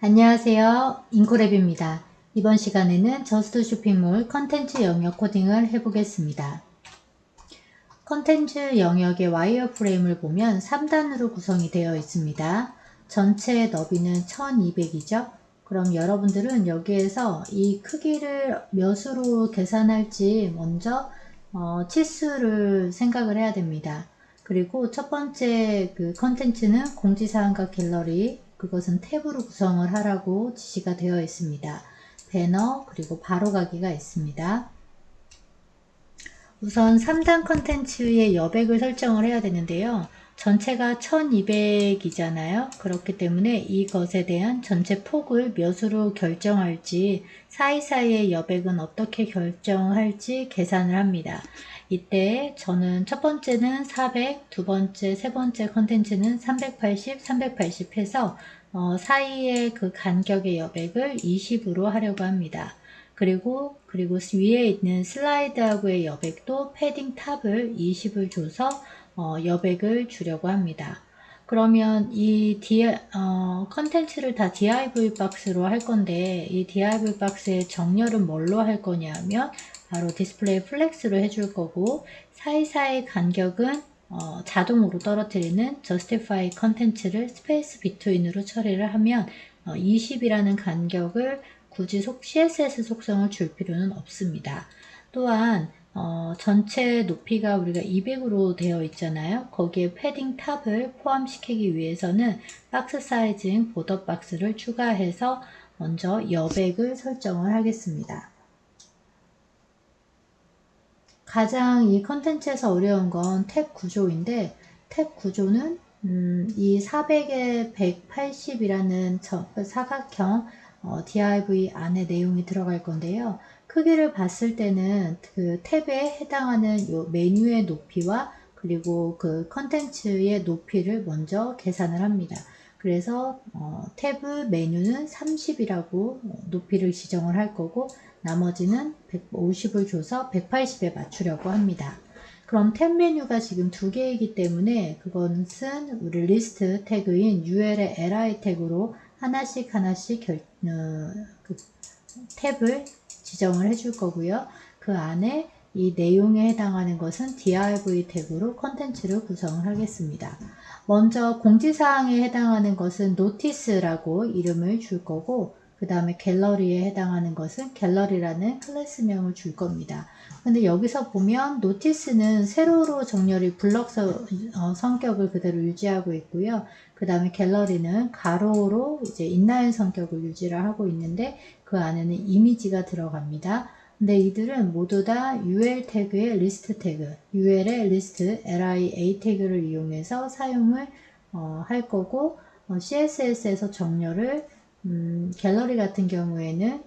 안녕하세요. 인코랩입니다. 이번 시간에는 저스트 쇼핑몰 컨텐츠 영역 코딩을 해보겠습니다. 컨텐츠 영역의 와이어프레임을 보면 3단으로 구성이 되어 있습니다. 전체 너비는 1200이죠. 그럼 여러분들은 여기에서 이 크기를 몇으로 계산할지 먼저 치수를 생각을 해야 됩니다. 그리고 첫 번째 그 컨텐츠는 공지사항과 갤러리, 그것은 탭으로 구성을 하라고 지시가 되어 있습니다. 배너 그리고 바로가기가 있습니다. 우선 3단 컨텐츠의 여백을 설정을 해야 되는데요. 전체가 1200이잖아요. 그렇기 때문에 이것에 대한 전체 폭을 몇으로 결정할지, 사이사이의 여백은 어떻게 결정할지 계산을 합니다. 이때 저는 첫 번째는 400, 두 번째, 세 번째 컨텐츠는 380, 380 해서 사이의 그 간격의 여백을 20으로 하려고 합니다. 그리고 위에 있는 슬라이드하고의 여백도 패딩 탑을 20을 줘서 여백을 주려고 합니다. 그러면 이 컨텐츠를 다 div 박스로 할 건데, 이 div 박스의 정렬은 뭘로 할 거냐면 바로 디스플레이 플렉스로 해줄 거고, 사이사이 간격은 자동으로 떨어뜨리는 justify 컨텐츠를 스페이스 비트윈으로 처리를 하면 20이라는 간격을 굳이 CSS 속성을 줄 필요는 없습니다. 또한 전체 높이가 우리가 200으로 되어 있잖아요. 거기에 패딩 탑을 포함시키기 위해서는 박스 사이징 보더 박스를 추가해서 먼저 여백을 설정을 하겠습니다. 가장 이 컨텐츠에서 어려운 건 탭 구조인데, 탭 구조는 이 400에 180이라는 사각형 div 안에 내용이 들어갈 건데요. 크기를 봤을 때는 그 탭에 해당하는 요 메뉴의 높이와 그리고 그 컨텐츠의 높이를 먼저 계산을 합니다. 그래서 탭 메뉴는 30이라고 높이를 지정을 할 거고, 나머지는 150을 줘서 180에 맞추려고 합니다. 그럼 탭 메뉴가 지금 두 개이기 때문에 그것은 우리 리스트 태그인 ul의 li 태그로 하나씩 그 탭을 지정을 해줄 거고요. 그 안에 이 내용에 해당하는 것은 div 태그로 컨텐츠를 구성을 하겠습니다. 먼저 공지사항에 해당하는 것은 notice라고 이름을 줄 거고, 그 다음에 갤러리에 해당하는 것은 갤러리라는 클래스명을 줄 겁니다. 근데 여기서 보면 노티스는 세로로 정렬이 블럭 성격을 그대로 유지하고 있고요. 그 다음에 갤러리는 가로로 이제 인라인 성격을 유지를 하고 있는데, 그 안에는 이미지가 들어갑니다. 근데 이들은 모두 다 ul 태그의 리스트 태그, ul의 리스트 lia 태그를 이용해서 사용을 할 거고, css에서 정렬을 갤러리 같은 경우에는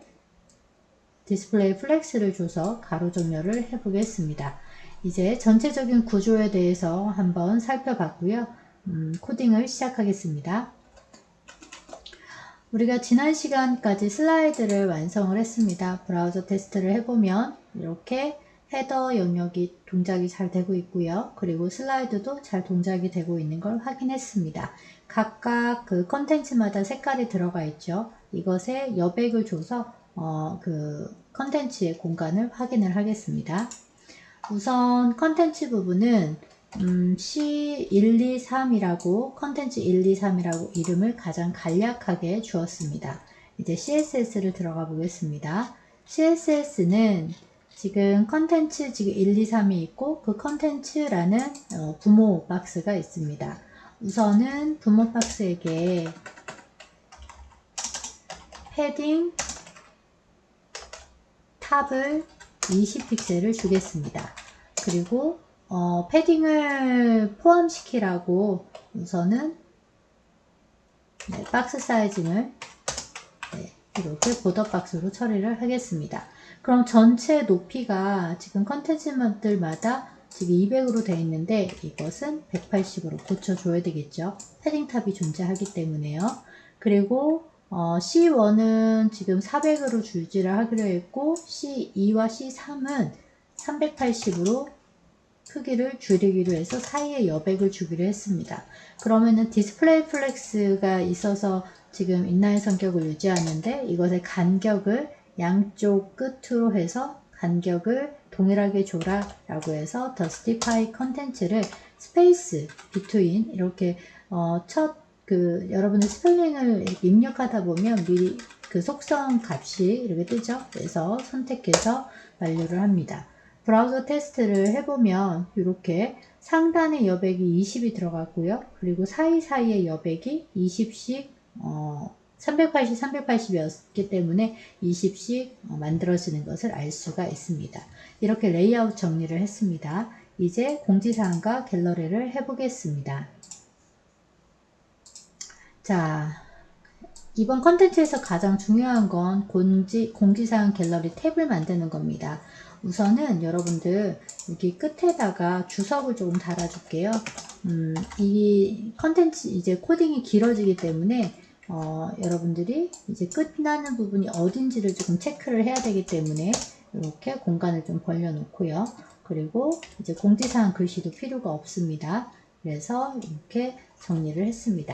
디스플레이 플렉스를 줘서 가로 정렬을 해보겠습니다. 이제 전체적인 구조에 대해서 한번 살펴봤고요. 코딩을 시작하겠습니다. 우리가 지난 시간까지 슬라이드를 완성을 했습니다. 브라우저 테스트를 해보면 이렇게 헤더 영역이 동작이 잘 되고 있고요. 그리고 슬라이드도 잘 동작이 되고 있는 걸 확인했습니다. 각각 그 컨텐츠마다 색깔이 들어가 있죠. 이것에 여백을 줘서 그 컨텐츠의 공간을 확인을 하겠습니다. 우선 컨텐츠 부분은 C123이라고 컨텐츠 123이라고 이름을 가장 간략하게 주었습니다. 이제 CSS를 들어가 보겠습니다. CSS는 지금 컨텐츠 지금 123이 있고 그 컨텐츠라는 부모 박스가 있습니다. 우선은 부모 박스에게 패딩 탑을 20픽셀을 주겠습니다. 그리고 패딩을 포함시키라고 우선은 박스 사이징을 이렇게 보더 박스로 처리를 하겠습니다. 그럼 전체 높이가 지금 컨텐츠들마다 지금 200으로 되어 있는데 이것은 180으로 고쳐줘야 되겠죠. 패딩 탑이 존재하기 때문에요. 그리고 C1은 지금 400으로 유지를 하기로 했고 C2와 C3은 380으로 크기를 줄이기로 해서 사이에 여백을 주기로 했습니다. 그러면은 디스플레이 플렉스가 있어서 지금 인라인 성격을 유지하는데 이것의 간격을 양쪽 끝으로 해서 간격을 동일하게 줘라 라고 해서 더스티파이 컨텐츠를 스페이스 비트윈 이렇게 여러분의 스펠링을 입력하다 보면 미리 그 속성 값이 이렇게 뜨죠. 그래서 선택해서 완료를 합니다. 브라우저 테스트를 해보면 이렇게 상단의 여백이 20이 들어갔고요. 그리고 사이사이의 여백이 20씩 380, 380이었기 때문에 20씩 만들어지는 것을 알 수가 있습니다. 이렇게 레이아웃 정리를 했습니다. 이제 공지사항과 갤러리를 해보겠습니다. 자, 이번 컨텐츠에서 가장 중요한 건 공지사항 갤러리 탭을 만드는 겁니다. 우선은 여러분들 여기 끝에다가 주석을 조금 달아줄게요. 이 컨텐츠 이제 코딩이 길어지기 때문에 여러분들이 이제 끝나는 부분이 어딘지를 조금 체크를 해야 되기 때문에 이렇게 공간을 좀 벌려 놓고요. 그리고 이제 공지사항 글씨도 필요가 없습니다. 그래서 이렇게 정리를 했습니다.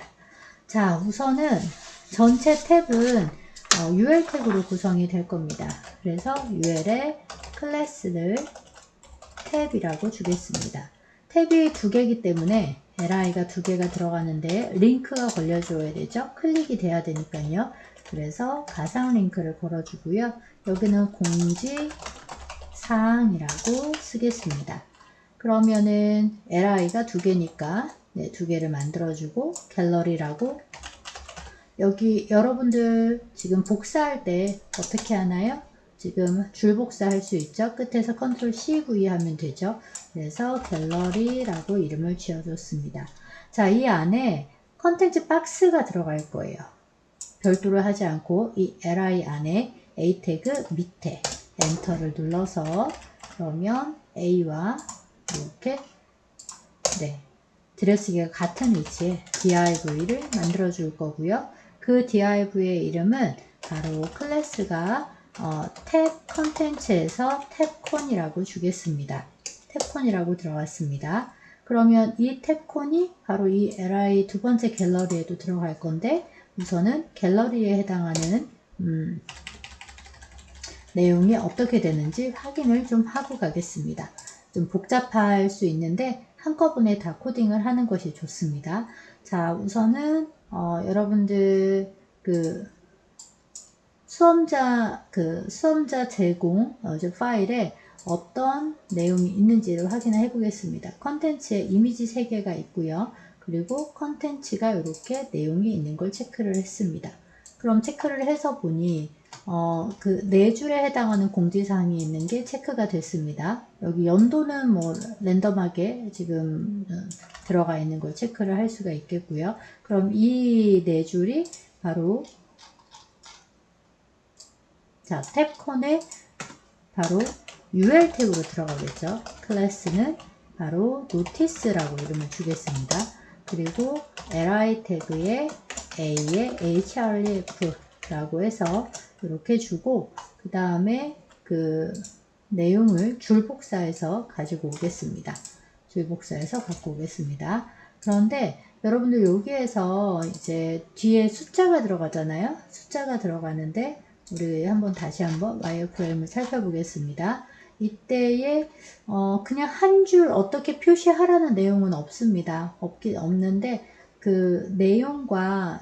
자, 우선은 전체 탭은 UL 태그로 구성이 될 겁니다. 그래서 UL에 클래스를 탭이라고 주겠습니다. 탭이 두 개이기 때문에 li가 두 개가 들어가는데 링크가 걸려줘야 되죠. 클릭이 돼야 되니까요. 그래서 가상 링크를 걸어주고요. 여기는 공지사항이라고 쓰겠습니다. 그러면은 li가 두 개니까 네, 두 개를 만들어주고 갤러리라고 여기 여러분들 지금 복사할 때 어떻게 하나요? 지금 줄 복사할 수 있죠? 끝에서 컨트롤 CV 하면 되죠? 그래서 갤러리라고 이름을 지어줬습니다. 자, 이 안에 컨텐츠 박스가 들어갈 거예요. 별도로 하지 않고 이 li 안에 a 태그 밑에 엔터를 눌러서 그러면 a와 이렇게 네, 들여쓰기가 같은 위치에 div를 만들어 줄 거고요. 그 div의 이름은 바로 클래스가 탭 컨텐츠에서 탭콘이라고 주겠습니다. 탭콘이라고 들어갔습니다. 그러면 이 탭콘이 바로 이 li 두 번째 갤러리에도 들어갈 건데 우선은 갤러리에 해당하는 내용이 어떻게 되는지 확인을 좀 하고 가겠습니다. 좀 복잡할 수 있는데 한꺼번에 다 코딩을 하는 것이 좋습니다. 자, 우선은 여러분들 수험자 제공 파일에 어떤 내용이 있는지를 확인을 해 보겠습니다. 컨텐츠에 이미지 3개가 있고요. 그리고 컨텐츠가 이렇게 내용이 있는 걸 체크를 했습니다. 그럼 체크를 해서 보니 그 4줄에 해당하는 공지사항이 있는 게 체크가 됐습니다. 여기 연도는 뭐 랜덤하게 지금 들어가 있는 걸 체크를 할 수가 있겠고요. 그럼 이 4줄이 바로 자, 탭콘에 바로 UL 태그로 들어가겠죠. 클래스는 바로 notice라고 이름을 주겠습니다. 그리고 li 태그에 a에 href라고 해서 이렇게 주고 그 다음에 그 내용을 줄 복사해서 가지고 오겠습니다. 줄 복사해서 갖고 오겠습니다. 그런데 여러분들 여기에서 이제 뒤에 숫자가 들어가잖아요. 숫자가 들어가는데 우리 다시 한번 와이어프레임을 살펴보겠습니다. 이때에 그냥 한 줄 어떻게 표시하라는 내용은 없습니다. 없는데 그 내용과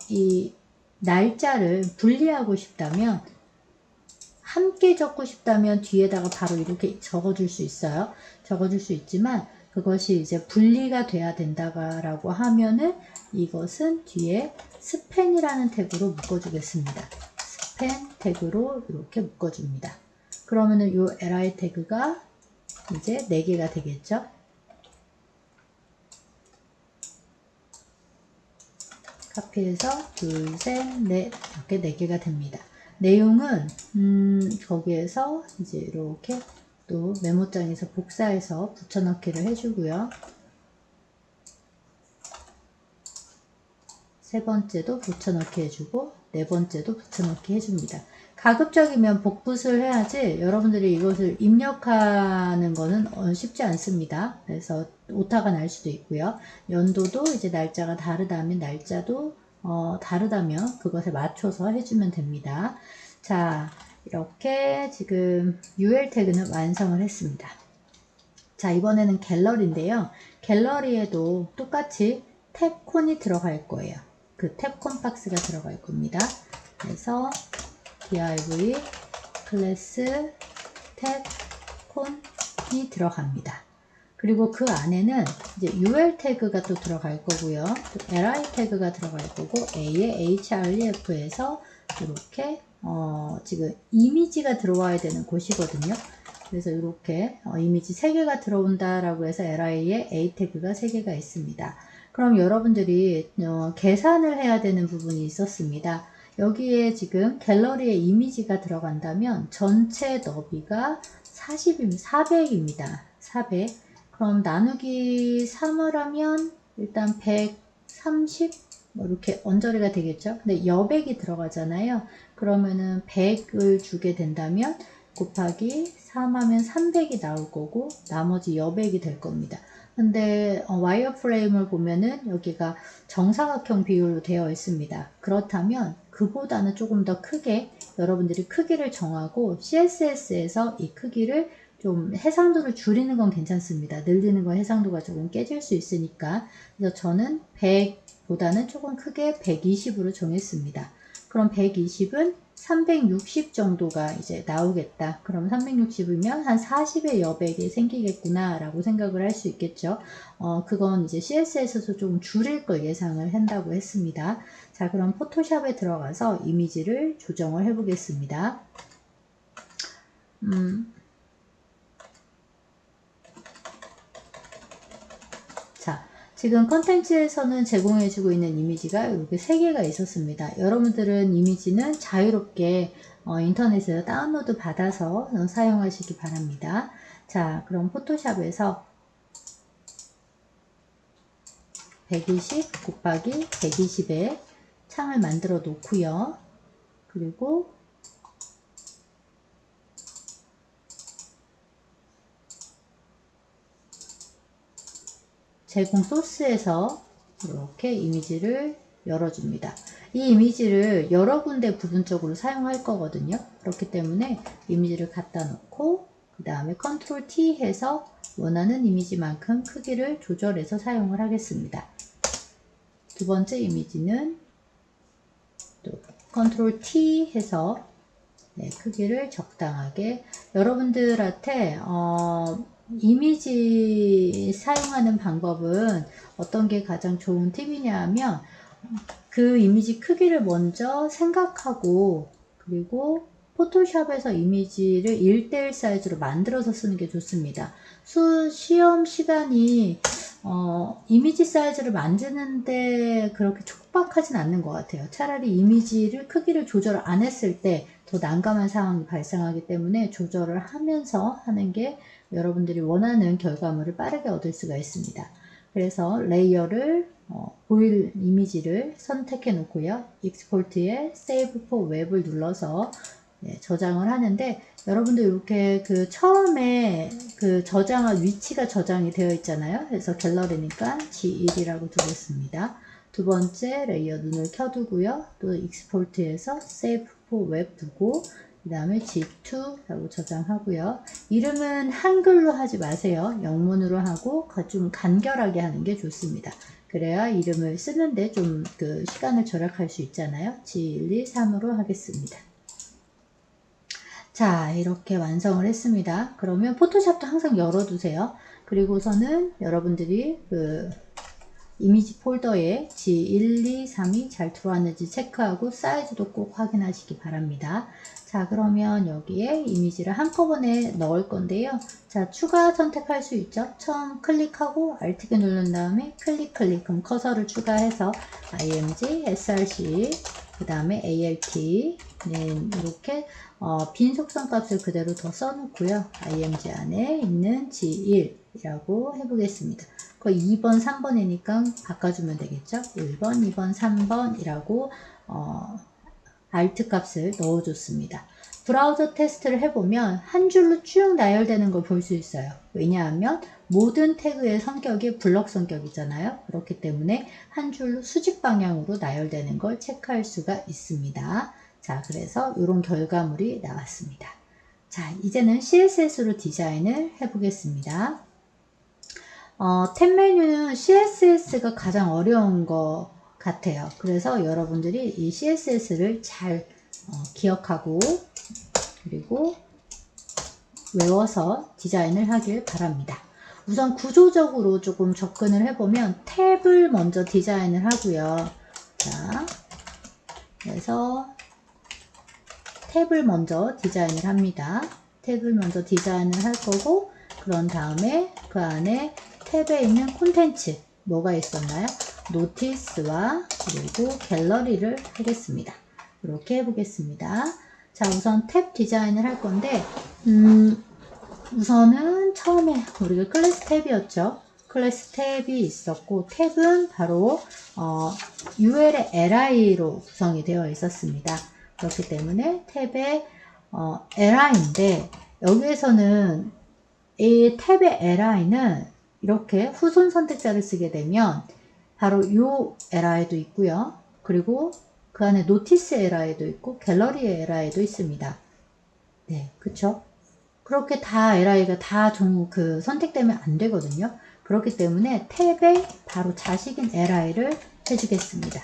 이 날짜를 분리하고 싶다면 함께 적고 싶다면 뒤에다가 바로 이렇게 적어줄 수 있어요. 적어줄 수 있지만 그것이 이제 분리가 돼야 된다라고 하면은 이것은 뒤에 스팬이라는 태그로 묶어주겠습니다. 스팬 태그로 이렇게 묶어줍니다. 그러면은 이 li 태그가 이제 4개가 되겠죠. 카피해서 둘, 셋, 넷 이렇게 4개가 됩니다. 내용은 거기에서 이제 이렇게 또 메모장에서 복사해서 붙여넣기를 해주고요. 세 번째도 붙여넣기 해주고 네 번째도 붙여넣기 해줍니다. 가급적이면 복붙을 해야지 여러분들이 이것을 입력하는 거는 쉽지 않습니다. 그래서 오타가 날 수도 있고요. 연도도 이제 날짜가 다르다면 날짜도 다르다면 그것에 맞춰서 해주면 됩니다. 자, 이렇게 지금 UL 태그는 완성을 했습니다. 자, 이번에는 갤러리인데요. 갤러리에도 똑같이 탭콘이 들어갈 거예요. 그 탭콘 박스가 들어갈 겁니다. 그래서 div 클래스 탭콘이 들어갑니다. 그리고 그 안에는 이제 ul 태그가 또 들어갈 거고요. 또 li 태그가 들어갈 거고 a의 href에서 이렇게 지금 이미지가 들어와야 되는 곳이거든요. 그래서 이렇게 이미지 3개가 들어온다라고 해서 li에 a 태그가 3개가 있습니다. 그럼 여러분들이 계산을 해야 되는 부분이 있었습니다. 여기에 지금 갤러리에 이미지가 들어간다면 전체 너비가 400입니다. 400. 그럼 나누기 3을 하면 일단 130 뭐 이렇게 언저리가 되겠죠. 근데 여백이 들어가잖아요. 그러면은 100을 주게 된다면 곱하기 3 하면 300이 나올 거고 나머지 여백이 될 겁니다. 근데 와이어프레임을 보면은 여기가 정사각형 비율로 되어 있습니다. 그렇다면 그보다는 조금 더 크게 여러분들이 크기를 정하고 CSS에서 이 크기를 좀 해상도를 줄이는 건 괜찮습니다. 늘리는 건 해상도가 조금 깨질 수 있으니까. 그래서 저는 100보다는 조금 크게 120으로 정했습니다. 그럼 120은 360 정도가 이제 나오겠다. 그럼 360이면 한 40의 여백이 생기겠구나 라고 생각을 할 수 있겠죠. 그건 이제 CSS에서 좀 줄일 걸 예상을 한다고 했습니다. 자, 그럼 포토샵에 들어가서 이미지를 조정을 해 보겠습니다. 자, 지금 컨텐츠에서는 제공해주고 있는 이미지가 이렇게 3개가 있었습니다. 여러분들은 이미지는 자유롭게 인터넷에서 다운로드 받아서 사용하시기 바랍니다. 자, 그럼 포토샵에서 120 곱하기 120의 창을 만들어 놓고요. 그리고 제공 소스에서 이렇게 이미지를 열어줍니다. 이 이미지를 여러 군데 부분적으로 사용할 거거든요. 그렇기 때문에 이미지를 갖다 놓고 그 다음에 컨트롤 T 해서 원하는 이미지만큼 크기를 조절해서 사용을 하겠습니다. 두 번째 이미지는 또 컨트롤 T 해서 크기를 적당하게 여러분들한테 이미지 사용하는 방법은 어떤 게 가장 좋은 팁이냐 하면 그 이미지 크기를 먼저 생각하고 그리고 포토샵에서 이미지를 1:1 사이즈로 만들어서 쓰는 게 좋습니다. 시험 시간이 이미지 사이즈를 만드는데 그렇게 촉박하진 않는 것 같아요. 차라리 이미지를 크기를 조절 안 했을 때 더 난감한 상황이 발생하기 때문에 조절을 하면서 하는 게 여러분들이 원하는 결과물을 빠르게 얻을 수가 있습니다. 그래서 레이어를 보일 이미지를 선택해 놓고요. 익스포트에 Save for Web을 눌러서 저장을 하는데 여러분들 이렇게 그 처음에 그 저장할 위치가 저장이 되어 있잖아요. 그래서 갤러리니까 G1이라고 두겠습니다. 두 번째 레이어 눈을 켜두고요. 또 익스포트에서 Save for Web 두고 그 다음에 G2라고 저장하고요. 이름은 한글로 하지 마세요. 영문으로 하고 좀 간결하게 하는 게 좋습니다. 그래야 이름을 쓰는데 좀 그 시간을 절약할 수 있잖아요. G1, 2, 3으로 하겠습니다. 자, 이렇게 완성을 했습니다. 그러면 포토샵도 항상 열어두세요. 그리고서는 여러분들이 그 이미지 폴더에 G1, 2, 3이 잘 들어왔는지 체크하고 사이즈도 꼭 확인하시기 바랍니다. 자, 그러면 여기에 이미지를 한꺼번에 넣을 건데요. 자, 추가 선택할 수 있죠. 처음 클릭하고 Alt키 누른 다음에 클릭. 그럼 커서를 추가해서 img, src, 그 다음에 alt, 이렇게 빈 속성 값을 그대로 더 써놓고요. img 안에 있는 G1이라고 해보겠습니다. 그 2번, 3번이니까 바꿔주면 되겠죠. 1번, 2번, 3번이라고 Alt 값을 넣어줬습니다. 브라우저 테스트를 해보면 한 줄로 쭉 나열되는 걸 볼 수 있어요. 왜냐하면 모든 태그의 성격이 블럭 성격이잖아요. 그렇기 때문에 한 줄로 수직 방향으로 나열되는 걸 체크할 수가 있습니다. 자, 그래서 이런 결과물이 나왔습니다. 자, 이제는 CSS로 디자인을 해보겠습니다. 탭 메뉴는 CSS가 가장 어려운 것 같아요. 그래서 여러분들이 이 CSS를 잘 기억하고 그리고 외워서 디자인을 하길 바랍니다. 우선 구조적으로 조금 접근을 해보면 탭을 먼저 디자인을 하고요. 자, 그래서 탭을 먼저 디자인을 합니다. 탭을 먼저 디자인을 할 거고, 그런 다음에 그 안에 탭에 있는 콘텐츠 뭐가 있었나요? 노티스와 그리고 갤러리를 하겠습니다. 이렇게 해보겠습니다. 자, 우선 탭 디자인을 할 건데 우선은 처음에 우리가 클래스 탭이었죠. 클래스 탭이 있었고 탭은 바로 UL의 li로 구성이 되어 있었습니다. 그렇기 때문에 탭의 li인데 여기에서는 이 탭의 li는 이렇게 후손 선택자를 쓰게 되면 바로 이 li도 있고요. 그리고 그 안에 노티스 li도 있고 갤러리 li도 있습니다. 네, 그쵸? 그렇게 다 li가 다 그 선택되면 안 되거든요. 그렇기 때문에 탭에 바로 자식인 li를 해주겠습니다.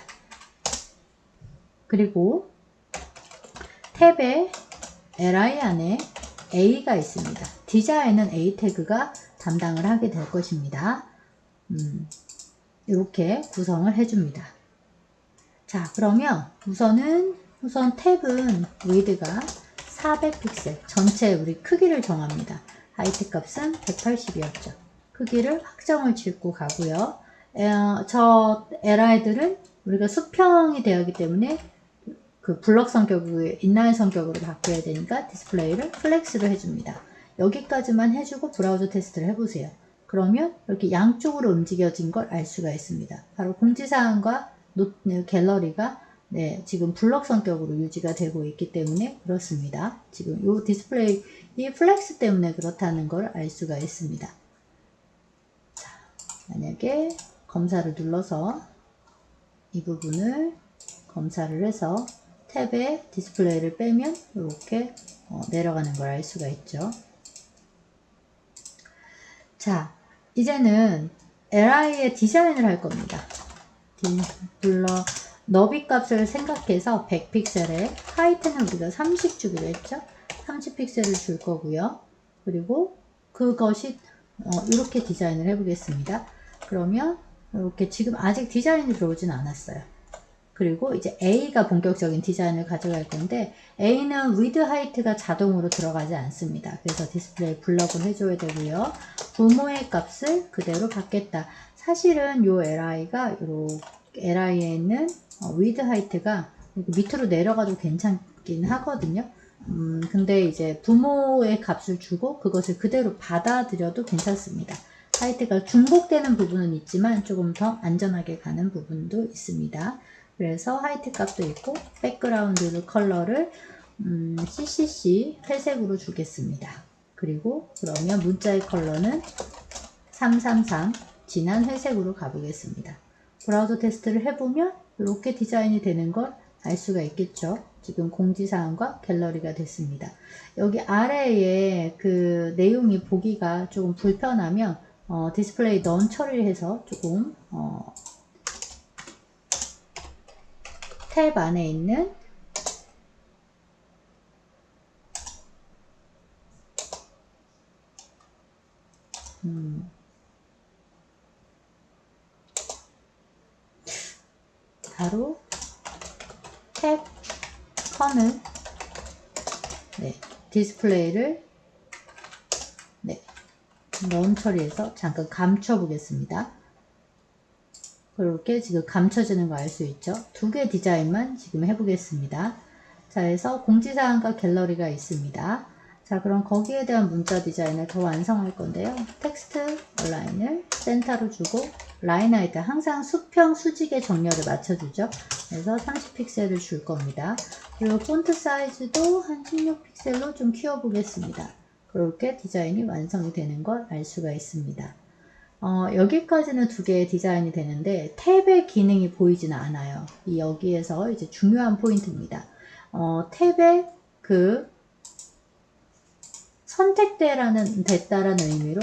그리고 탭에 li 안에 a가 있습니다. 디자인은 a 태그가 담당을 하게 될 것입니다. 이렇게 구성을 해줍니다. 자, 그러면 우선 탭은 width가 400픽셀 전체 우리 크기를 정합니다. 하이트 값은 180이었죠. 크기를 확정을 짓고 가고요. 저 li들은 우리가 수평이 되어 있기 때문에 그 블럭 성격을 인라인 성격으로 바꿔야 되니까 디스플레이를 플렉스로 해줍니다. 여기까지만 해주고 브라우저 테스트를 해보세요. 그러면 이렇게 양쪽으로 움직여진 걸 알 수가 있습니다. 바로 공지사항과 갤러리가 지금 블럭 성격으로 유지가 되고 있기 때문에 그렇습니다. 지금 이 디스플레이 플렉스 때문에 그렇다는 걸 알 수가 있습니다. 자, 만약에 검사를 눌러서 이 부분을 검사를 해서 탭에 디스플레이를 빼면 이렇게 내려가는 걸 알 수가 있죠. 자, 이제는 li의 디자인을 할 겁니다. 너비 값을 생각해서 100픽셀에 하이트는 우리가 30 주기로 했죠. 30픽셀을 줄 거고요. 그리고 그것이 이렇게 디자인을 해보겠습니다. 그러면 이렇게 지금 아직 디자인이 들어오진 않았어요. 그리고 이제 A가 본격적인 디자인을 가져갈 건데 A는 width height가 자동으로 들어가지 않습니다. 그래서 디스플레이 블럭을 해줘야 되고요. 부모의 값을 그대로 받겠다. 사실은 요 li가 li에 있는 width height가 밑으로 내려가도 괜찮긴 하거든요. 근데 이제 부모의 값을 주고 그것을 그대로 받아들여도 괜찮습니다. 하이트가 중복되는 부분은 있지만 조금 더 안전하게 가는 부분도 있습니다. 그래서 하이트 값도 있고 백그라운드 컬러를 CCC 회색으로 주겠습니다. 그리고 그러면 문자의 컬러는 333 진한 회색으로 가보겠습니다. 브라우저 테스트를 해보면 이렇게 디자인이 되는 걸 알 수가 있겠죠. 지금 공지사항과 갤러리가 됐습니다. 여기 아래에 그 내용이 보기가 조금 불편하면 디스플레이 넌 처리를 해서 조금 탭 안에 있는 바로 탭 컴을 디스플레이를 넌 처리해서 잠깐 감춰 보겠습니다. 그렇게 지금 감춰지는 거 알 수 있죠. 두 개 디자인만 지금 해보겠습니다. 자, 해서 공지사항과 갤러리가 있습니다. 자, 그럼 거기에 대한 문자 디자인을 더 완성할 건데요. 텍스트 얼라인을 센터로 주고 라인 하이트 항상 수평 수직의 정렬을 맞춰주죠. 그래서 30픽셀을 줄 겁니다. 그리고 폰트 사이즈도 한 16픽셀로 좀 키워보겠습니다. 그렇게 디자인이 완성이 되는 걸 알 수가 있습니다. 여기까지는 두 개의 디자인이 되는데 탭의 기능이 보이지는 않아요. 여기에서 이제 중요한 포인트입니다. 탭의 그 됐다라는 의미로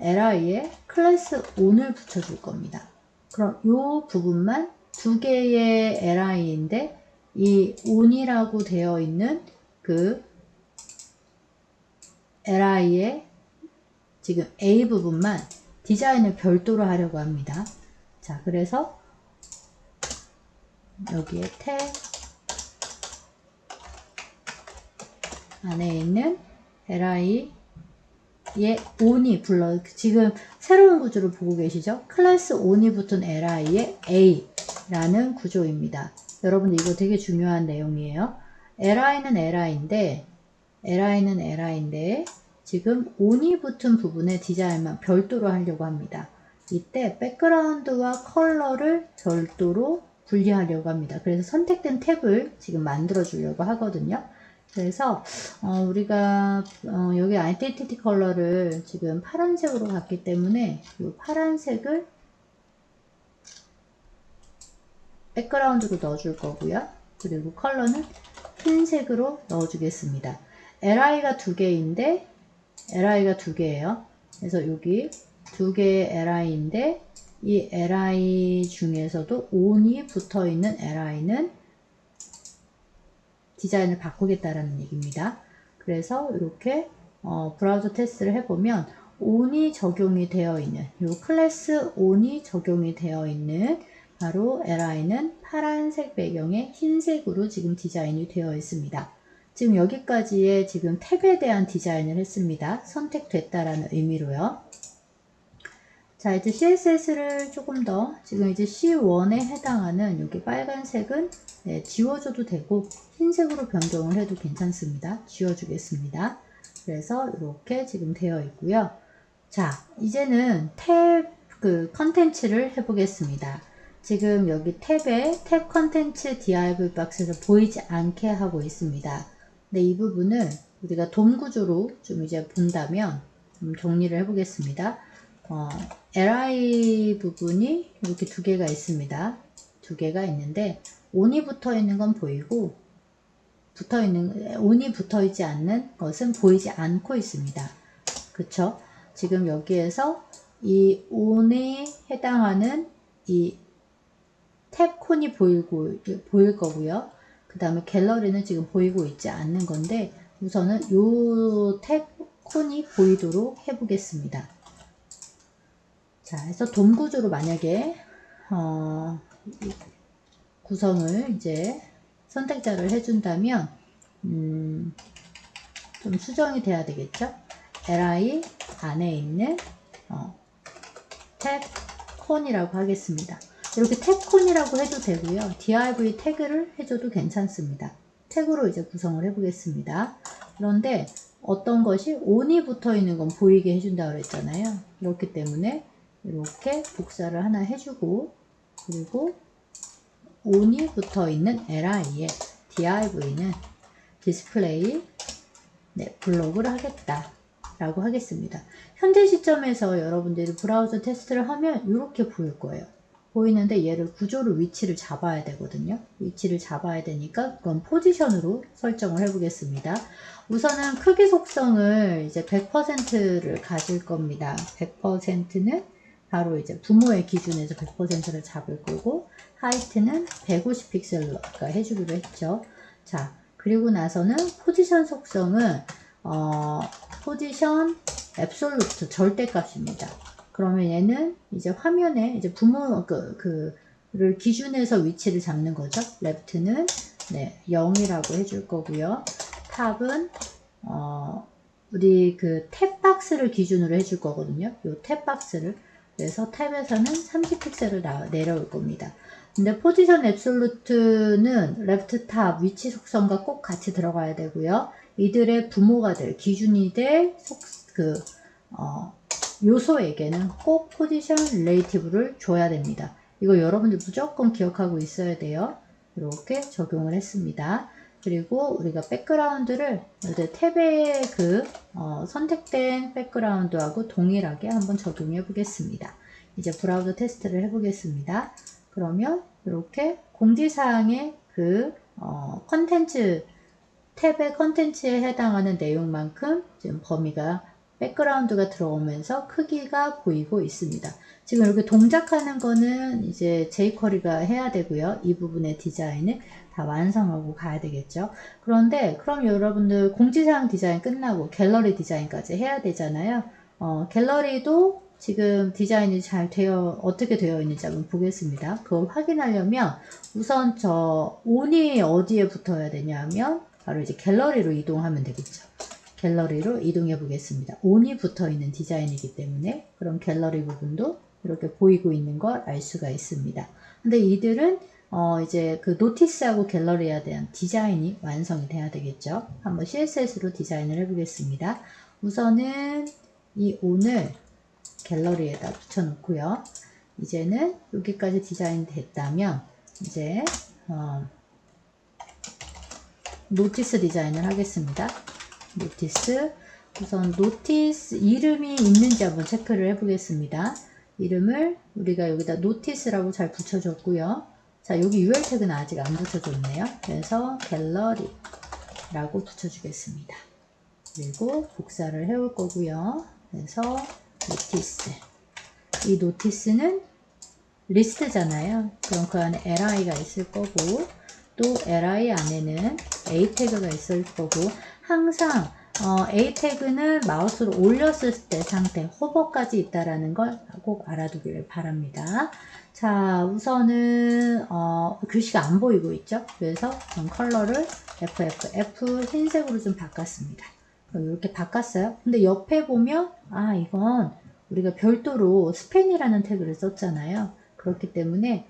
li에 클래스 on을 붙여줄 겁니다. 그럼 이 부분만 두 개의 li인데 이 on이라고 되어 있는 그 li의 지금 A 부분만 디자인을 별도로 하려고 합니다. 자, 그래서 여기에 탭 안에 있는 li의 on이 지금 새로운 구조를 보고 계시죠? 클래스 on이 붙은 li의 A라는 구조입니다. 여러분들 이거 되게 중요한 내용이에요. li는 li인데 지금 on이 붙은 부분의 디자인만 별도로 하려고 합니다. 이때 백그라운드와 컬러를 별도로 분리하려고 합니다. 그래서 선택된 탭을 지금 만들어 주려고 하거든요. 그래서 우리가 여기 아이덴티티 컬러를 지금 파란색으로 갔기 때문에 이 파란색을 백그라운드로 넣어줄 거고요. 그리고 컬러는 흰색으로 넣어주겠습니다. li가 두 개인데 li가 두 개예요. 그래서 여기 두 개의 li인데 이 li 중에서도 on이 붙어 있는 li는 디자인을 바꾸겠다라는 얘기입니다. 그래서 이렇게 브라우저 테스트를 해보면 on이 적용이 되어 있는 이 클래스 on이 적용이 되어 있는 바로 li는 파란색 배경에 흰색으로 지금 디자인이 되어 있습니다. 지금 여기까지의 지금 탭에 대한 디자인을 했습니다. 선택됐다라는 의미로요. 자, 이제 CSS를 조금 더 지금 이제 C1에 해당하는 여기 빨간색은 지워줘도 되고 흰색으로 변경을 해도 괜찮습니다. 지워주겠습니다. 그래서 이렇게 지금 되어 있고요. 자, 이제는 탭 컨텐츠를 해보겠습니다. 지금 여기 탭에 탭 컨텐츠 div 박스에서 보이지 않게 하고 있습니다. 근데 이 부분을 우리가 돔 구조로 좀 이제 본다면 정리를 해보겠습니다. li 부분이 이렇게 두 개가 있습니다. 두 개가 있는데 on이 붙어 있는 건 보이고 on이 붙어 있지 않는 것은 보이지 않고 있습니다. 그쵸? 지금 여기에서 이 on에 해당하는 이 탭 콘이 보일 거고요. 그 다음에 갤러리는 지금 보이고 있지 않는 건데 우선은 이 탭 콘이 보이도록 해보겠습니다. 자, 그래서 돔 구조로 만약에 구성을 이제 선택자를 해준다면 좀 수정이 돼야 되겠죠? li 안에 있는 탭 콘이라고 하겠습니다. 이렇게 탭콘이라고 해도 되고요. div 태그를 해줘도 괜찮습니다. 태그로 이제 구성을 해보겠습니다. 그런데 어떤 것이 on이 붙어 있는 건 보이게 해준다고 그랬잖아요. 그렇기 때문에 이렇게 복사를 하나 해주고 그리고 on이 붙어 있는 li에 div는 디스플레이 블록을 하겠다 라고 하겠습니다. 현재 시점에서 여러분들이 브라우저 테스트를 하면 이렇게 보일 거예요. 보이는데 얘를 구조로 위치를 잡아야 되거든요. 위치를 잡아야 되니까 그건 포지션으로 설정을 해보겠습니다. 우선은 크기 속성을 이제 100%를 가질 겁니다. 100%는 바로 이제 부모의 기준에서 100%를 잡을 거고 하이트는 150픽셀로 아까 해주기로 했죠. 자, 그리고 나서는 포지션 속성은 포지션 앱솔루트 절대값입니다. 그러면 얘는 이제 화면에 이제 를 기준해서 위치를 잡는 거죠. 레프트는 0이라고 해줄 거고요. 탑은 우리 그 탭 박스를 기준으로 해줄 거거든요. 요 탭 박스를. 그래서 탭에서는 30픽셀을 내려올 겁니다. 근데 포지션 앱솔루트는 레프트 탑 위치 속성과 꼭 같이 들어가야 되고요. 이들의 부모가 될 기준이 될 요소에게는 꼭 포지션 릴레이티브를 줘야 됩니다. 이거 여러분들 무조건 기억하고 있어야 돼요. 이렇게 적용을 했습니다. 그리고 우리가 백그라운드를 이제 탭의 그 선택된 백그라운드하고 동일하게 한번 적용해 보겠습니다. 이제 브라우저 테스트를 해 보겠습니다. 그러면 이렇게 공지사항의 그 컨텐츠 탭의 컨텐츠에 해당하는 내용만큼 지금 범위가 백그라운드가 들어오면서 크기가 보이고 있습니다. 지금 이렇게 동작하는 거는 이제 jQuery가 해야 되고요. 이 부분의 디자인을 다 완성하고 가야 되겠죠. 그런데 그럼 여러분들 공지사항 디자인 끝나고 갤러리 디자인까지 해야 되잖아요. 갤러리도 지금 디자인이 잘 어떻게 되어 있는지 한번 보겠습니다. 그걸 확인하려면 우선 저 온이 어디에 붙어야 되냐면 바로 이제 갤러리로 이동하면 되겠죠. 갤러리로 이동해 보겠습니다. 온이 붙어 있는 디자인이기 때문에 그럼 갤러리 부분도 이렇게 보이고 있는 걸 알 수가 있습니다. 근데 이들은 이제 그 노티스하고 갤러리에 대한 디자인이 완성이 돼야 되겠죠. 한번 CSS로 디자인을 해 보겠습니다. 우선은 이 온을 갤러리에다 붙여 놓고요. 이제는 여기까지 디자인 됐다면 이제 노티스 디자인을 하겠습니다. 노티스, 우선 노티스 이름이 있는지 한번 체크를 해 보겠습니다. 이름을 우리가 여기다 노티스라고 잘 붙여줬고요. 자, 여기 UL 태그는 아직 안 붙여줬네요. 그래서 갤러리라고 붙여주겠습니다. 그리고 복사를 해올 거고요. 그래서 노티스. 이 노티스는 리스트잖아요. 그럼 그 안에 li가 있을 거고 또 li 안에는 a 태그가 있을 거고 항상 a 태그는 마우스로 올렸을 때 상태 호버까지 있다라는 걸 꼭 알아두기를 바랍니다. 자, 우선은 글씨가 안 보이고 있죠. 그래서 전 컬러를 F 흰색으로 좀 바꿨습니다. 이렇게 바꿨어요. 근데 옆에 보면 이건 우리가 별도로 스팬이라는 태그를 썼잖아요. 그렇기 때문에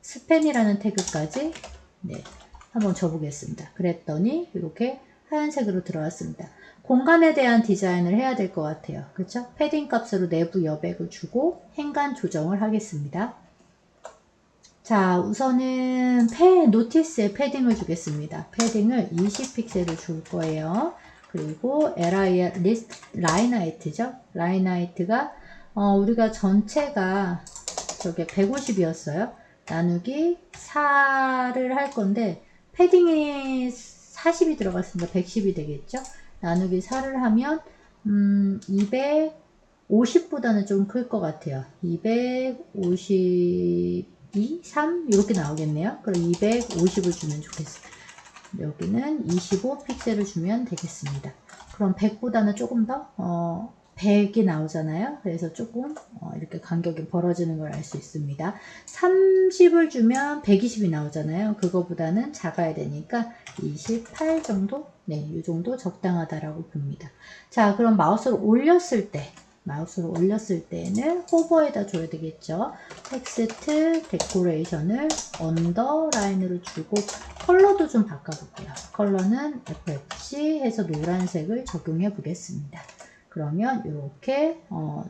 스팬이라는 태그까지 한번 줘보겠습니다. 그랬더니 이렇게 하얀색으로 들어왔습니다. 공간에 대한 디자인을 해야 될 것 같아요. 그렇죠? 패딩 값으로 내부 여백을 주고 행간 조정을 하겠습니다. 자, 우선은 노티스에 패딩을 주겠습니다. 패딩을 20픽셀을 줄 거예요. 그리고 li 라인 하이트죠. 라인 하이트가 우리가 전체가 저게 150이었어요. 나누기 4를 할 건데 패딩이 40이 들어갔으니까 110이 되겠죠. 나누기 4를 하면 250보다는 좀 클 것 같아요. 252, 3 이렇게 나오겠네요. 그럼 250을 주면 좋겠어요. 여기는 25픽셀을 주면 되겠습니다. 그럼 100보다는 조금 더 100이 나오잖아요. 그래서 조금 이렇게 간격이 벌어지는 걸 알 수 있습니다. 30을 주면 120이 나오잖아요. 그거보다는 작아야 되니까 28 정도? 네, 이 정도 적당하다라고 봅니다. 자, 그럼 마우스를 올렸을 때는 호버에다 줘야 되겠죠. 텍스트 데코레이션을 언더라인으로 주고 컬러도 좀 바꿔볼게요. 컬러는 FFC 해서 노란색을 적용해 보겠습니다. 그러면 이렇게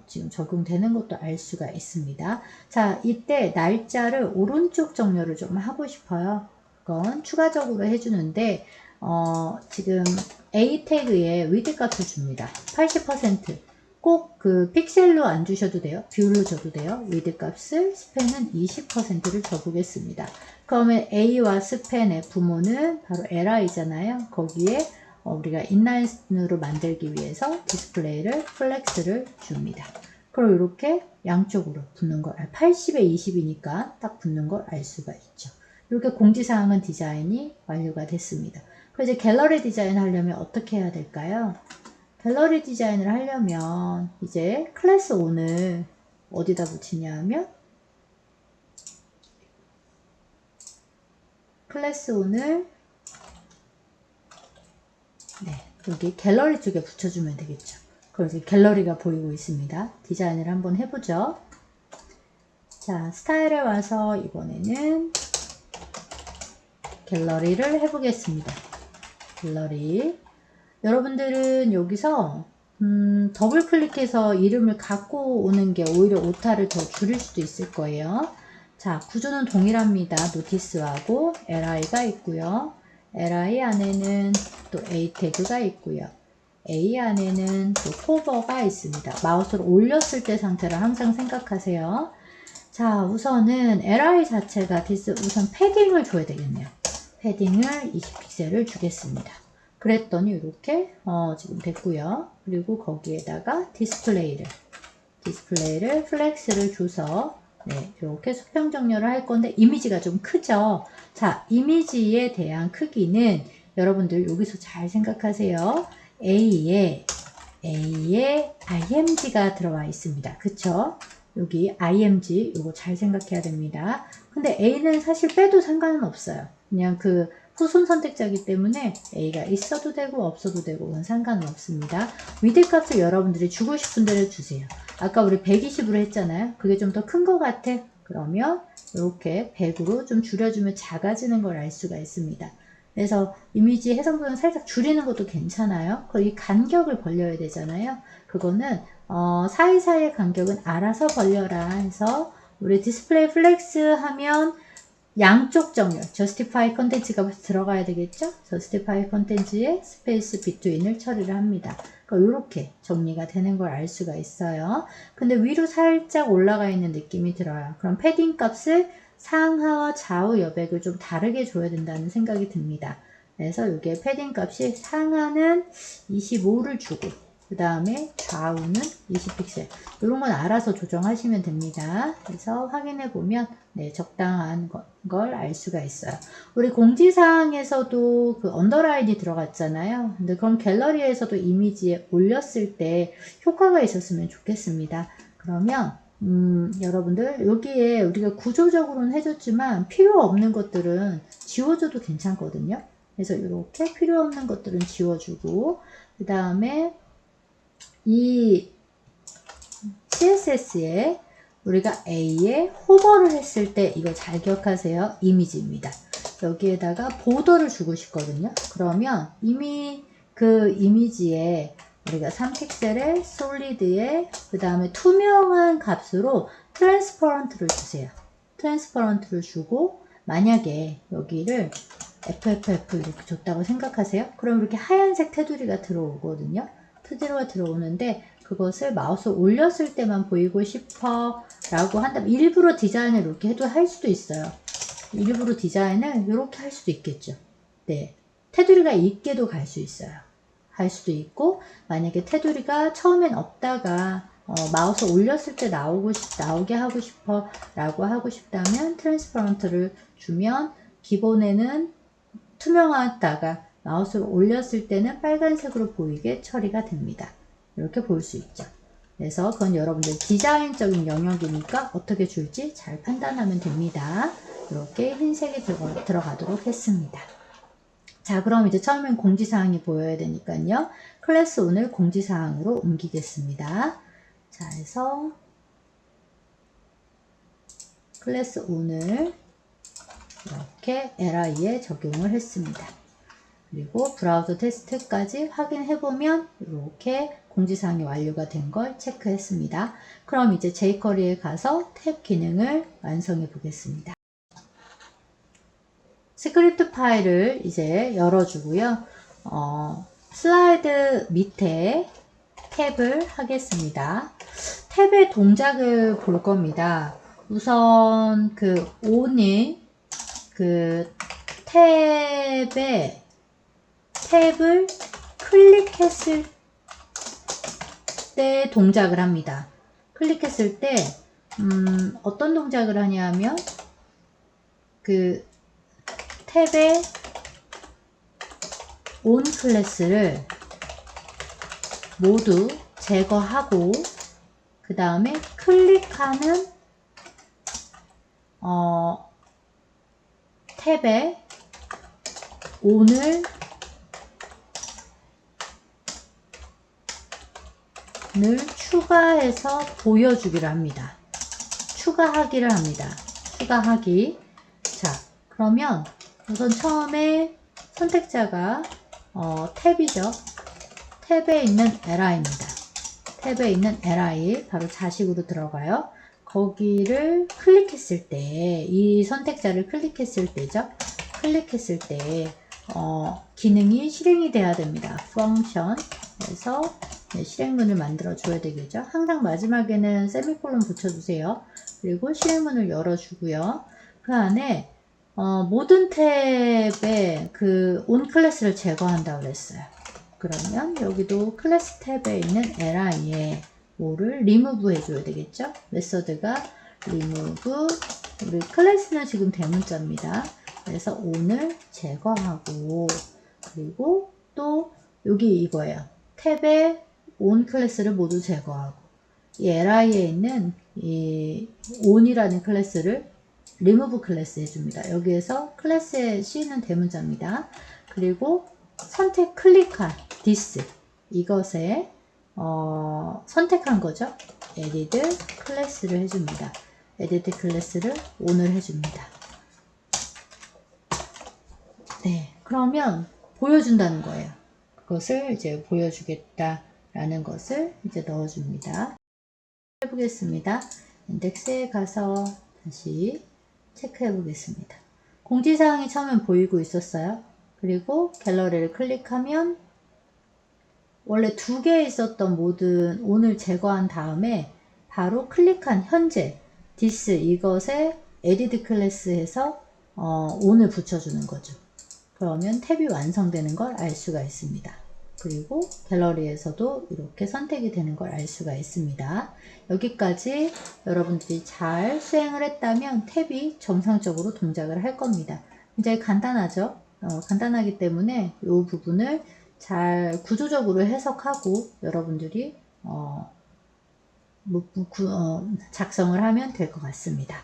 지금 적용되는 것도 알 수가 있습니다. 자, 이때 날짜를 오른쪽 정렬을 좀 하고 싶어요. 그건 추가적으로 해주는데 지금 A 태그에 위드 값을 줍니다. 80%. 꼭 그 픽셀로 안 주셔도 돼요. 뷰로 줘도 돼요. 위드 값을 스팬은 20%를 줘보겠습니다. 그러면 A와 스팬의 부모는 바로 li잖아요. 거기에 우리가 인라인으로 만들기 위해서 디스플레이를 플렉스를 줍니다. 그리고 이렇게 양쪽으로 붙는 걸 80에 20이니까 딱 붙는 걸 알 수가 있죠. 이렇게 공지사항은 디자인이 완료가 됐습니다. 그래서 이제 갤러리 디자인 하려면 어떻게 해야 될까요? 갤러리 디자인을 하려면 이제 클래스 5을 어디다 붙이냐 하면 클래스 5을 여기 갤러리 쪽에 붙여주면 되겠죠. 그럼 이제 갤러리가 보이고 있습니다. 디자인을 한번 해보죠. 자, 스타일에 와서 이번에는 갤러리를 해보겠습니다. 갤러리. 여러분들은 여기서 더블 클릭해서 이름을 갖고 오는 게 오히려 오타를 더 줄일 수도 있을 거예요. 자, 구조는 동일합니다. 노티스하고 li가 있고요. li 안에는 또 a 태그가 있고요. a 안에는 또 코버가 있습니다. 마우스를 올렸을 때 상태를 항상 생각하세요. 자, 우선은 li 자체가 우선 패딩을 줘야 되겠네요. 패딩을 20픽셀을 주겠습니다. 그랬더니 이렇게 지금 됐고요. 그리고 거기에다가 디스플레이를 플렉스를 줘서 네, 이렇게 수평 정렬을 할 건데 이미지가 좀 크죠. 자, 이미지에 대한 크기는 여러분들 여기서 잘 생각하세요. A에 img가 들어와 있습니다. 그쵸? 여기 img 이거 잘 생각해야 됩니다. 근데 A는 사실 빼도 상관은 없어요. 그냥 그 후순 선택자이기 때문에 A가 있어도 되고 없어도 되고 그건 상관은 없습니다. 위드 값을 여러분들이 주고 싶은 대로 주세요. 아까 우리 120으로 했잖아요. 그게 좀 더 큰 것 같아. 그러면 이렇게 100으로 좀 줄여주면 작아지는 걸 알 수가 있습니다. 그래서 이미지 해상도는 살짝 줄이는 것도 괜찮아요. 이 간격을 벌려야 되잖아요. 그거는 사이사이의 간격은 알아서 벌려라 해서 우리 디스플레이 플렉스 하면 양쪽 정렬, justify 컨텐츠가 들어가야 되겠죠? justify 컨텐츠에 스페이스 between을 처리를 합니다. 그러니까 이렇게 정리가 되는 걸 알 수가 있어요. 근데 위로 살짝 올라가 있는 느낌이 들어요. 그럼 패딩 값을 상하와 좌우 여백을 좀 다르게 줘야 된다는 생각이 듭니다. 그래서 이게 패딩 값이 상하는 25를 주고 그 다음에 좌우는 20픽셀 이런 건 알아서 조정하시면 됩니다. 그래서 확인해 보면 네, 적당한 걸 알 수가 있어요. 우리 공지사항에서도 그 언더라인이 들어갔잖아요. 근데 그럼 갤러리에서도 이미지에 올렸을 때 효과가 있었으면 좋겠습니다. 그러면 여러분들 여기에 우리가 구조적으로는 해줬지만 필요 없는 것들은 지워줘도 괜찮거든요. 그래서 이렇게 필요 없는 것들은 지워주고 그 다음에 이 CSS에 우리가 A에 호버를 했을 때 이거 잘 기억하세요. 이미지입니다. 여기에다가 보더를 주고 싶거든요. 그러면 이미 그 이미지에 우리가 3픽셀에 솔리드에 그 다음에 투명한 값으로 트랜스퍼런트를 주세요. 트랜스퍼런트를 주고 만약에 여기를 FFF 이렇게 줬다고 생각하세요. 그럼 이렇게 하얀색 테두리가 들어오거든요. 테두리가 들어오는데 그것을 마우스 올렸을 때만 보이고 싶어 라고 한다면 일부러 디자인을 이렇게 해도 할 수도 있어요. 일부러 디자인을 이렇게 할 수도 있겠죠. 네, 테두리가 있게도 갈 수 있어요. 할 수도 있고 만약에 테두리가 처음엔 없다가 마우스 올렸을 때 나오게 하고 싶어 라고 하고 싶다면 트랜스퍼런트를 주면 기본에는 투명하다가 마우스를 올렸을 때는 빨간색으로 보이게 처리가 됩니다. 이렇게 볼 수 있죠. 그래서 그건 여러분들 디자인적인 영역이니까 어떻게 줄지 잘 판단하면 됩니다. 이렇게 흰색이 들어가도록 했습니다. 자, 그럼 이제 처음엔 공지사항이 보여야 되니까요. 클래스 오늘 공지사항으로 옮기겠습니다. 자, 해서 클래스 오늘 이렇게 li에 적용을 했습니다. 그리고 브라우저 테스트까지 확인해보면 이렇게 공지사항이 완료가 된 걸 체크했습니다. 그럼 이제 jQuery에 가서 탭 기능을 완성해 보겠습니다. 스크립트 파일을 이제 열어주고요. 슬라이드 밑에 탭을 하겠습니다. 탭의 동작을 볼 겁니다. 우선 그 on이 그 탭을 클릭했을 때 동작을 합니다. 클릭했을 때 어떤 동작을 하냐면 그 탭의 on 클래스를 모두 제거하고 그 다음에 클릭하는 탭에 on을 추가해서 보여주기를 합니다. 추가하기를 합니다. 추가하기. 자, 그러면 우선 처음에 선택자가 탭이죠. 탭에 있는 li입니다. 탭에 있는 li 바로 자식으로 들어가요. 거기를 클릭했을 때, 이 선택자를 클릭했을 때죠. 클릭했을 때 기능이 실행이 돼야 됩니다. 펑션에서 실행문을 만들어 줘야 되겠죠. 항상 마지막에는 세미콜론 붙여주세요. 그리고 실행문을 열어주고요. 그 안에 모든 탭에 그 on 클래스를 제거한다고 그랬어요. 그러면 여기도 클래스 탭에 있는 li에 뭐를 remove 해줘야 되겠죠. 메서드가 remove, 우리 클래스는 지금 대문자입니다. 그래서 on을 제거하고, 그리고 또 여기 이거예요. 탭에 on 클래스를 모두 제거하고, 이 li에 있는 이 on이라는 클래스를 remove 클래스 해줍니다. 여기에서 클래스의 c는 대문자입니다. 그리고 선택 클릭한 this, 이것에 선택한 거죠. edit 클래스를 해줍니다. edit 클래스를 on을 해줍니다. 네, 그러면 보여준다는 거예요. 그것을 이제 보여주겠다라는 것을 이제 넣어줍니다. 해보겠습니다. 인덱스에 가서 다시 체크해 보겠습니다. 공지사항이 처음엔 보이고 있었어요. 그리고 갤러리를 클릭하면 원래 두 개 있었던 모든 on을 제거한 다음에 바로 클릭한 현재 this 이것에 edit 클래스에서 on을 붙여주는 거죠. 그러면 탭이 완성되는 걸 알 수가 있습니다. 그리고 갤러리에서도 이렇게 선택이 되는 걸 알 수가 있습니다. 여기까지 여러분들이 잘 수행을 했다면 탭이 정상적으로 동작을 할 겁니다. 굉장히 간단하죠? 간단하기 때문에 이 부분을 잘 구조적으로 해석하고 여러분들이 작성을 하면 될 것 같습니다.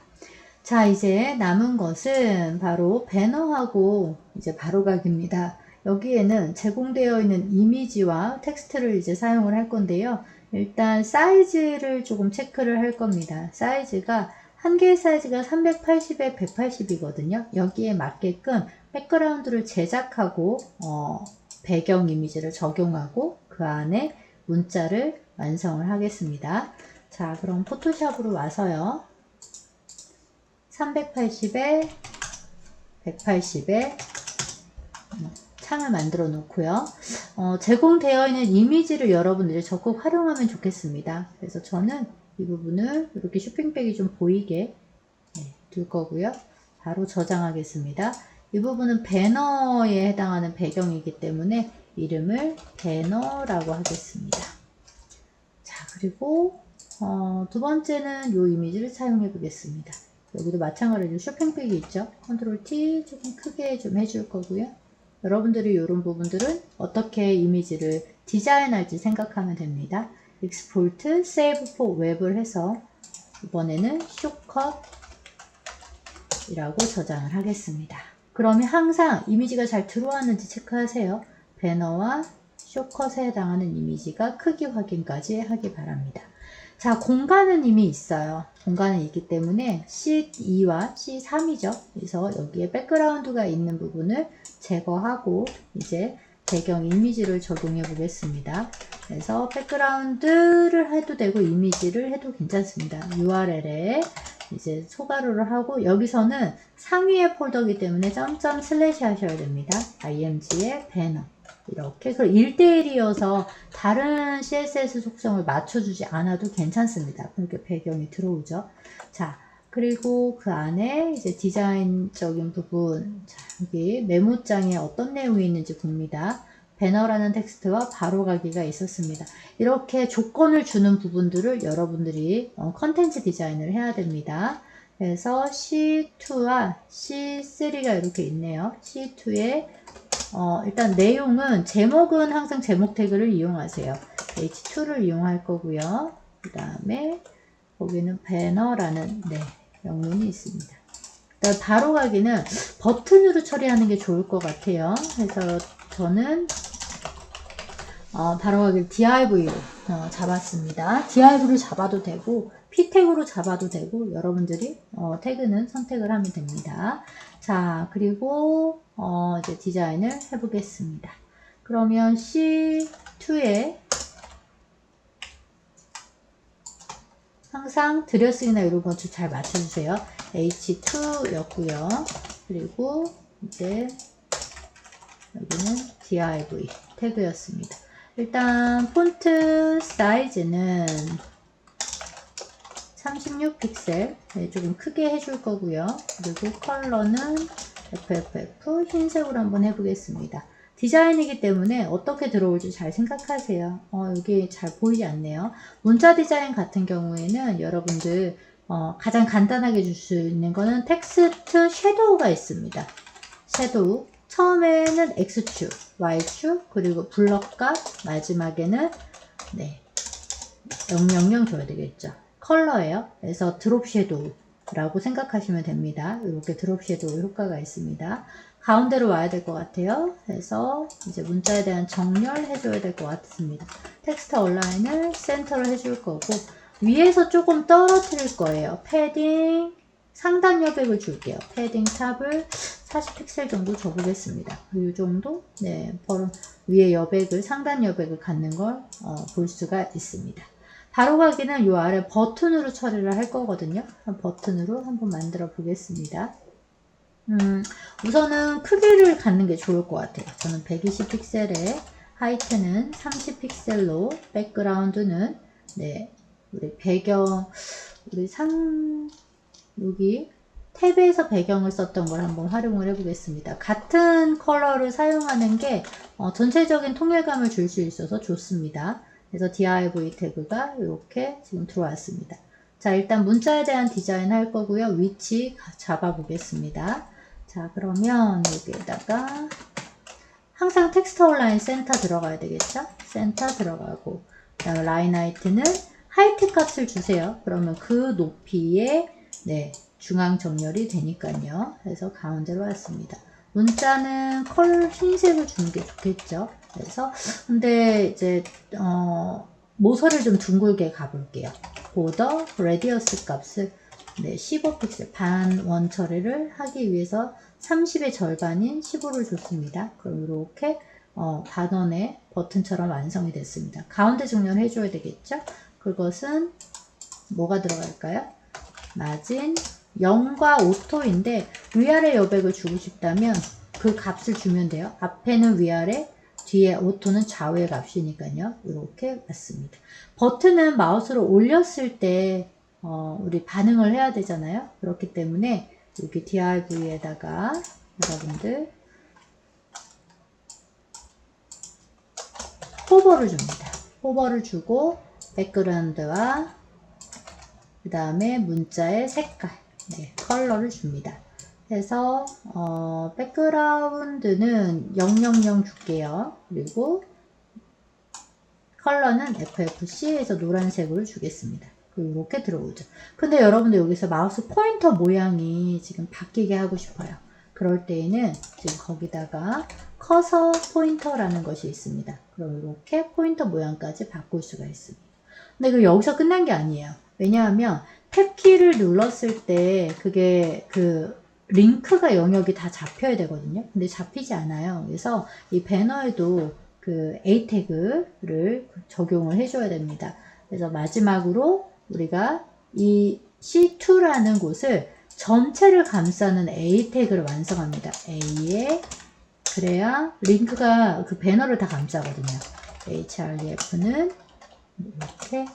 자, 이제 남은 것은 바로 배너하고 이제 바로가기입니다. 여기에는 제공되어 있는 이미지와 텍스트를 이제 사용을 할 건데요. 일단 사이즈를 조금 체크를 할 겁니다. 사이즈가 한 개의 사이즈가 380에 180이거든요. 여기에 맞게끔 백그라운드를 제작하고 배경 이미지를 적용하고 그 안에 문자를 완성을 하겠습니다. 자, 그럼 포토샵으로 와서요. 380에 180에 창을 만들어 놓고요. 제공되어 있는 이미지를 여러분들이 적극 활용하면 좋겠습니다. 그래서 저는 이 부분을 이렇게 쇼핑백이 좀 보이게 둘 거고요. 바로 저장하겠습니다. 이 부분은 배너에 해당하는 배경이기 때문에 이름을 배너라고 하겠습니다. 자, 그리고 두 번째는 이 이미지를 사용해 보겠습니다. 여기도 마찬가지로 쇼핑백이 있죠. 컨트롤 T 조금 크게 좀 해줄 거고요. 여러분들이 이런 부분들은 어떻게 이미지를 디자인할지 생각하면 됩니다. 익스포트, 세이브 포 웹을 해서 이번에는 쇼컷이라고 저장을 하겠습니다. 그러면 항상 이미지가 잘 들어왔는지 체크하세요. 배너와 쇼컷에 해당하는 이미지가 크기 확인까지 하기 바랍니다. 자, 공간은 이미 있어요. 공간은 있기 때문에 C2와 C3이죠. 그래서 여기에 백그라운드가 있는 부분을 제거하고 이제 배경 이미지를 적용해 보겠습니다. 그래서 백그라운드를 해도 되고 이미지를 해도 괜찮습니다. URL에 이제 소가로를 하고 여기서는 상위의 폴더이기 때문에 점점 슬래시 하셔야 됩니다. img의 배너. 이렇게 그럼 1대1이어서 다른 CSS 속성을 맞춰주지 않아도 괜찮습니다. 그렇게 배경이 들어오죠. 자, 그리고 그 안에 이제 디자인적인 부분, 자, 여기 메모장에 어떤 내용이 있는지 봅니다. 배너라는 텍스트와 바로가기가 있었습니다. 이렇게 조건을 주는 부분들을 여러분들이 컨텐츠 디자인을 해야 됩니다. 그래서 C2와 C3가 이렇게 있네요. C2에 일단 내용은 제목은 항상 제목 태그를 이용하세요. H2를 이용할 거고요. 그 다음에 거기는 배너라는 명문이 있습니다. 그다음 바로가기는 버튼으로 처리하는 게 좋을 것 같아요. 그래서 저는 바로가기를 div로 잡았습니다. div를 잡아도 되고 p 태그로 잡아도 되고 여러분들이 태그는 선택을 하면 됩니다. 자, 그리고 이제 디자인을 해보겠습니다. 그러면 C2에 항상 들여쓰기나 이런 것 좀 잘 맞춰주세요. H2였고요. 그리고 이제 여기는 div 태그였습니다. 일단 폰트 사이즈는 36픽셀 조금 크게 해줄 거고요. 그리고 컬러는 FFF 흰색으로 한번 해보겠습니다. 디자인이기 때문에 어떻게 들어올지 잘 생각하세요. 여기 잘 보이지 않네요. 문자 디자인 같은 경우에는 여러분들 가장 간단하게 줄 수 있는 거는 텍스트 섀도우가 있습니다. 섀도우 처음에는 X축, Y축, 그리고 블럭과 마지막에는 000 줘야 되겠죠. 컬러예요. 그래서 드롭 섀도우라고 생각하시면 됩니다. 이렇게 드롭 섀도우 효과가 있습니다. 가운데로 와야 될 것 같아요. 그래서 이제 문자에 대한 정렬 해줘야 될 것 같습니다. 텍스트 얼라인을 센터로 해줄 거고 위에서 조금 떨어뜨릴 거예요. 패딩 상단 여백을 줄게요. 패딩 탑을 40픽셀 정도 줘보겠습니다. 이 정도? 네, 위에 여백을, 상단 여백을 갖는 걸 볼 수가 있습니다. 바로가기는 이 아래 버튼으로 처리를 할 거거든요. 버튼으로 한번 만들어 보겠습니다. 우선은 크기를 갖는 게 좋을 것 같아요. 저는 120픽셀에 하이트는 30픽셀로 백그라운드는 우리 배경 여기 탭에서 배경을 썼던 걸 한번 활용을 해보겠습니다. 같은 컬러를 사용하는 게 전체적인 통일감을 줄 수 있어서 좋습니다. 그래서 div 태그가 이렇게 지금 들어왔습니다. 자, 일단 문자에 대한 디자인 할 거고요. 위치 잡아 보겠습니다. 자, 그러면 여기에다가 항상 텍스트 온라인 센터 들어가야 되겠죠? 센터 들어가고 그다음 라인 하이트는 하이트 값을 주세요. 그러면 그 높이에 중앙 정렬이 되니까요. 그래서 가운데로 왔습니다. 문자는 흰색을 주는 게 좋겠죠. 그래서 근데 이제 모서리를 좀 둥글게 가볼게요. 보더 레디어스 값을 15픽셀 반원 처리를 하기 위해서 30의 절반인 15를 줬습니다. 그럼 이렇게 반원의 버튼처럼 완성이 됐습니다. 가운데 정렬 해줘야 되겠죠? 그것은 뭐가 들어갈까요? 마진 0과 오토인데 위아래 여백을 주고 싶다면 그 값을 주면 돼요. 앞에는 위아래, 뒤에 오토는 좌우의 값이니까요. 이렇게 맞습니다. 버튼은 마우스로 올렸을 때 우리 반응을 해야 되잖아요. 그렇기 때문에 여기 div에다가 여러분들 호버를 줍니다. 호버를 주고 백그라운드와 그 다음에 문자의 색깔, 컬러를 줍니다. 그래서 백그라운드는 000 줄게요. 그리고 컬러는 FFC에서 노란색으로 주겠습니다. 그리고 이렇게 들어오죠. 근데 여러분들 여기서 마우스 포인터 모양이 지금 바뀌게 하고 싶어요. 그럴 때에는 지금 거기다가 커서 포인터라는 것이 있습니다. 그럼 이렇게 포인터 모양까지 바꿀 수가 있습니다. 근데 그 여기서 끝난 게 아니에요. 왜냐하면 탭키를 눌렀을 때 그게 링크가 영역이 다 잡혀야 되거든요. 근데 잡히지 않아요. 그래서 이 배너에도 그 A 태그를 적용을 해줘야 됩니다. 그래서 마지막으로 우리가 이 C2라는 곳을 전체를 감싸는 A 태그를 완성합니다. A에 그래야 링크가 그 배너를 다 감싸거든요. href는 이렇게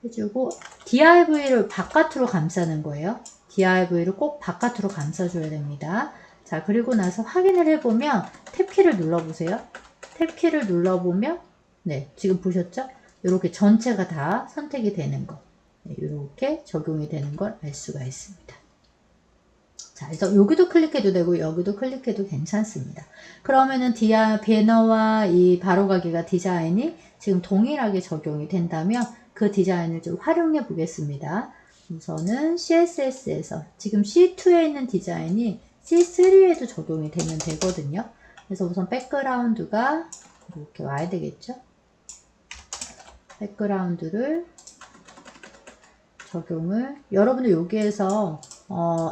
해주고 div를 바깥으로 감싸는 거예요. div를 꼭 바깥으로 감싸줘야 됩니다. 자, 그리고 나서 확인을 해보면 탭키를 눌러보세요. 탭키를 눌러보면 지금 보셨죠? 이렇게 전체가 다 선택이 되는 거, 이렇게 적용이 되는 걸 알 수가 있습니다. 자, 그래서 여기도 클릭해도 되고 여기도 클릭해도 괜찮습니다. 그러면은 배너와 이 바로가기가 디자인이 지금 동일하게 적용이 된다면 그 디자인을 좀 활용해 보겠습니다. 우선은 CSS에서 지금 C2에 있는 디자인이 C3에도 적용이 되면 되거든요. 그래서 우선 백그라운드가 이렇게 와야 되겠죠. 백그라운드를 적용을 여러분들 여기에서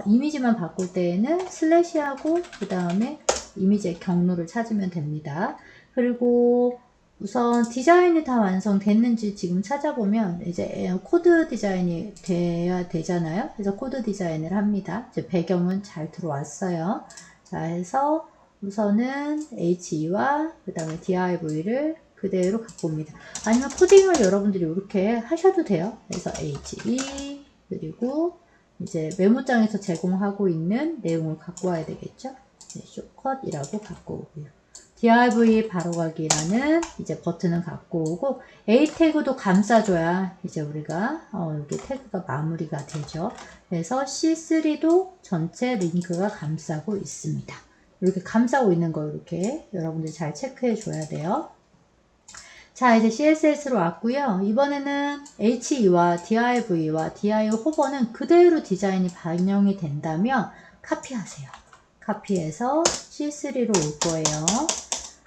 이미지만 바꿀 때에는 슬래시하고 그 다음에 이미지의 경로를 찾으면 됩니다. 그리고 우선 디자인이 다 완성됐는지 지금 찾아보면 이제 코드 디자인이 돼야 되잖아요. 그래서 코드 디자인을 합니다. 이제 배경은 잘 들어왔어요. 자, 해서 우선은 HE와 그 다음에 DIV를 그대로 갖고 옵니다. 아니면 코딩을 여러분들이 이렇게 하셔도 돼요. 그래서 HE 그리고 이제 메모장에서 제공하고 있는 내용을 갖고 와야 되겠죠. 네, 쇼컷이라고 갖고 오고요. div 바로가기라는 이제 버튼을 갖고 오고 A 태그도 감싸줘야 이제 우리가 여기 태그가 마무리가 되죠. 그래서 C3도 전체 링크가 감싸고 있습니다. 이렇게 감싸고 있는 거 이렇게 여러분들 잘 체크해 줘야 돼요. 자, 이제 CSS로 왔고요. 이번에는 HE와 DIV와 DI 호버는 그대로 디자인이 반영이 된다면 카피하세요. 카피해서 C3로 올 거예요.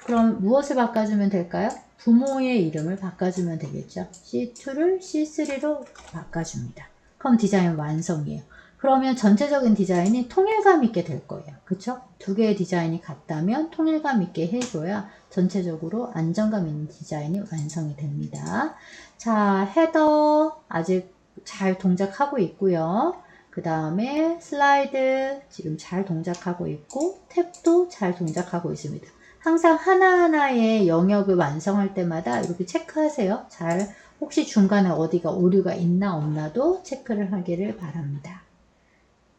그럼 무엇을 바꿔주면 될까요? 부모의 이름을 바꿔주면 되겠죠. C2를 C3로 바꿔줍니다. 그럼 디자인 완성이에요. 그러면 전체적인 디자인이 통일감 있게 될 거예요. 그쵸? 두 개의 디자인이 같다면 통일감 있게 해줘야 전체적으로 안정감 있는 디자인이 완성이 됩니다. 자, 헤더 아직 잘 동작하고 있고요. 그 다음에 슬라이드 지금 잘 동작하고 있고 탭도 잘 동작하고 있습니다. 항상 하나하나의 영역을 완성할 때마다 이렇게 체크하세요. 잘 혹시 중간에 어디가 오류가 있나 없나도 체크를 하기를 바랍니다.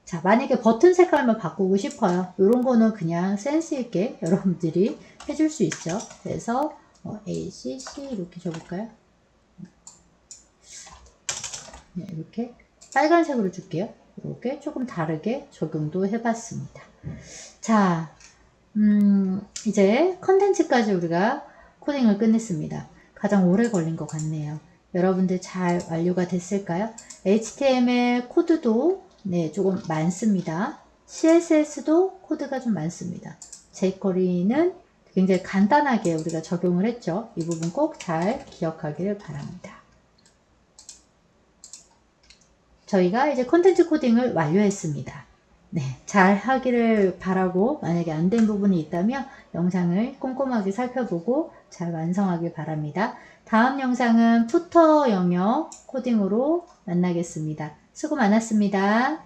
자, 만약에 버튼 색깔만 바꾸고 싶어요. 이런 거는 그냥 센스 있게 여러분들이 해줄 수 있죠. 그래서 ACC 이렇게 줘볼까요? 네, 이렇게 빨간색으로 줄게요. 이렇게 조금 다르게 적용도 해봤습니다. 자, 이제 컨텐츠까지 우리가 코딩을 끝냈습니다. 가장 오래 걸린 것 같네요. 여러분들 잘 완료가 됐을까요? HTML 코드도 네, 조금 많습니다. CSS도 코드가 좀 많습니다. jQuery는 굉장히 간단하게 우리가 적용을 했죠. 이 부분 꼭 잘 기억하기를 바랍니다. 저희가 이제 컨텐츠 코딩을 완료했습니다. 네, 잘 하기를 바라고 만약에 안 된 부분이 있다면 영상을 꼼꼼하게 살펴보고 잘 완성하길 바랍니다. 다음 영상은 푸터 영역 코딩으로 만나겠습니다. 수고 많았습니다.